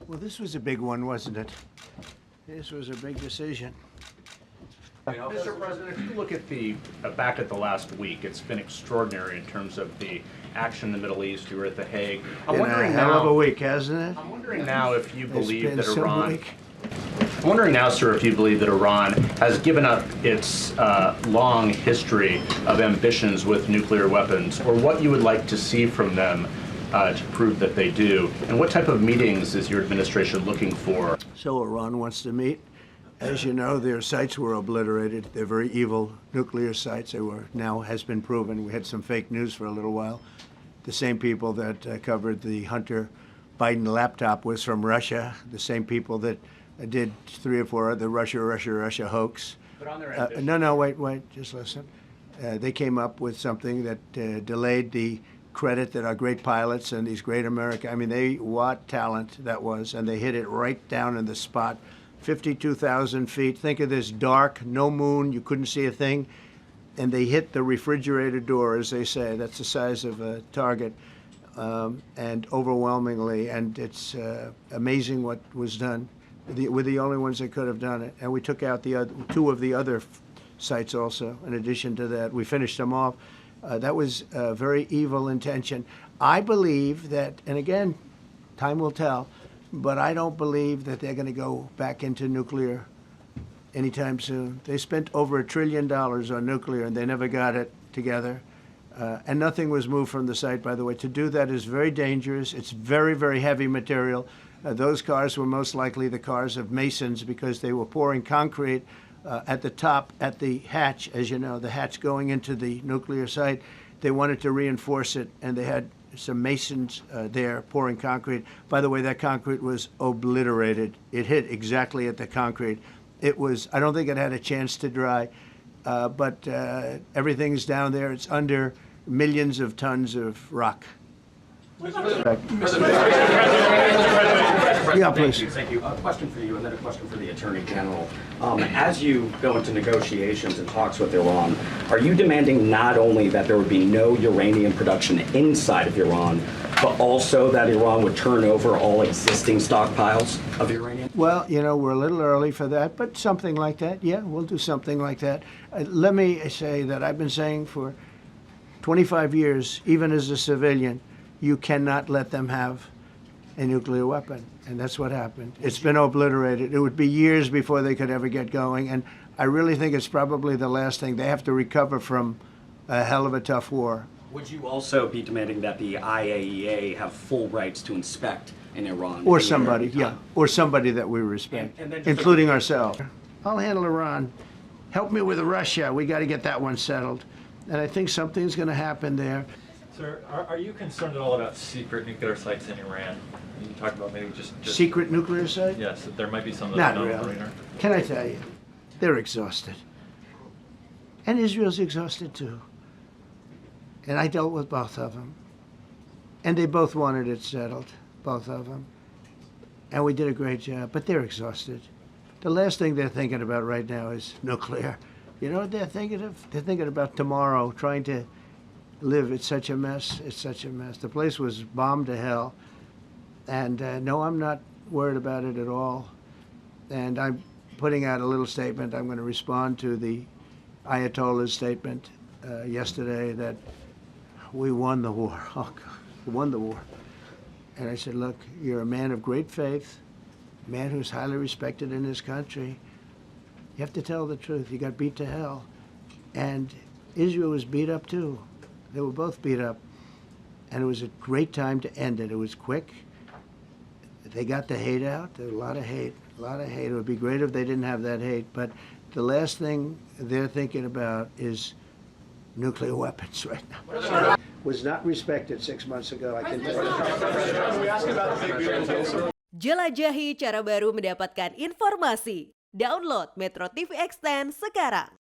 Well, this was a big one, wasn't it? This was a big decision. Mr. President, if you look at back at the last week, it's been extraordinary in terms of the action in the Middle East. You were at The Hague. I'm wondering now, hell of a week, hasn't it? I'm wondering now if you believe that Iran. I'm wondering now, sir, if you believe that Iran has given up its long history of ambitions with nuclear weapons, or what you would like to see from them to prove that they do, and what type of meetings is your administration looking for? So Iran wants to meet. As you know, their sites were obliterated. They're very evil nuclear sites. They were, now has been proven. We had some fake news for a little while. The same people that covered the Hunter Biden laptop was from Russia. The same people that did 3 or 4 other Russia hoax. But on their No, wait, just listen. They came up with something that delayed the credit that our great pilots and these great what talent that was, and they hit it right down in the spot. 52,000 feet. Think of this dark, no moon, you couldn't see a thing. And they hit the refrigerator door, as they say. That's the size of a target. And overwhelmingly, and it's amazing what was done. We're the only ones that could have done it. And we took out the 2 of the other sites also, in addition to that. We finished them off. That was a very evil intention. I believe that, and again, time will tell, but I don't believe that they're going to go back into nuclear anytime soon. They spent over $1 trillion on nuclear, and they never got it together. And nothing was moved from the site, by the way. To do that is very dangerous. It's very, very heavy material. Those cars were most likely the cars of masons because they were pouring concrete at the top, at the hatch, as you know, the hatch going into the nuclear site. They wanted to reinforce it, and they had some masons there pouring concrete. By the way, that concrete was obliterated. It hit exactly at the concrete. It was, I don't think it had a chance to dry, but everything's down there. It's under millions of tons of rock. Yeah, please. Thank you. A question for you and then a question for the Attorney General. As you go into negotiations and talks with Iran, are you demanding not only that there would be no uranium production inside of Iran, but also that Iran would turn over all existing stockpiles of uranium? Well, you know, we're a little early for that, but something like that, yeah, we'll do something like that. Let me say that I've been saying for 25 years, even as a civilian, you cannot let them have a nuclear weapon. And that's what happened. It's been obliterated. It would be years before they could ever get going. And I really think it's probably the last thing. They have to recover from a hell of a tough war. Would you also be demanding that the IAEA have full rights to inspect in Iran? Or somebody, yeah. Or somebody that we respect, including ourselves. I'll handle Iran. Help me with Russia. We got to get that one settled. And I think something's going to happen there. Sir, are you concerned at all about secret nuclear sites in Iran? You talk about maybe just secret nuclear sites? Yes, that there might be some that Not are really. Can I tell you? They're exhausted. And Israel's exhausted too. And I dealt with both of them. And they both wanted it settled, both of them. And we did a great job, but they're exhausted. The last thing they're thinking about right now is nuclear. You know what they're thinking of? They're thinking about tomorrow, trying to live. It's such a mess. It's such a mess. The place was bombed to hell. And no, I'm not worried about it at all. And I'm putting out a little statement. I'm going to respond to the Ayatollah's statement yesterday that we won the war. Oh, God, we won the war. And I said, look, you're a man of great faith, a man who's highly respected in this country. You have to tell the truth. You got beat to hell. And Israel was beat up too. They were both beat up. And it was a great time to end it. It was quick. They got the hate out. There was a lot of hate, a lot of hate. It would be great if they didn't have that hate. But the last thing they're thinking about is nuclear weapons right now. Was not respected 6 months ago, I can tell you. Jelajahi cara baru mendapatkan informasi. Download Metro TV Extend sekarang.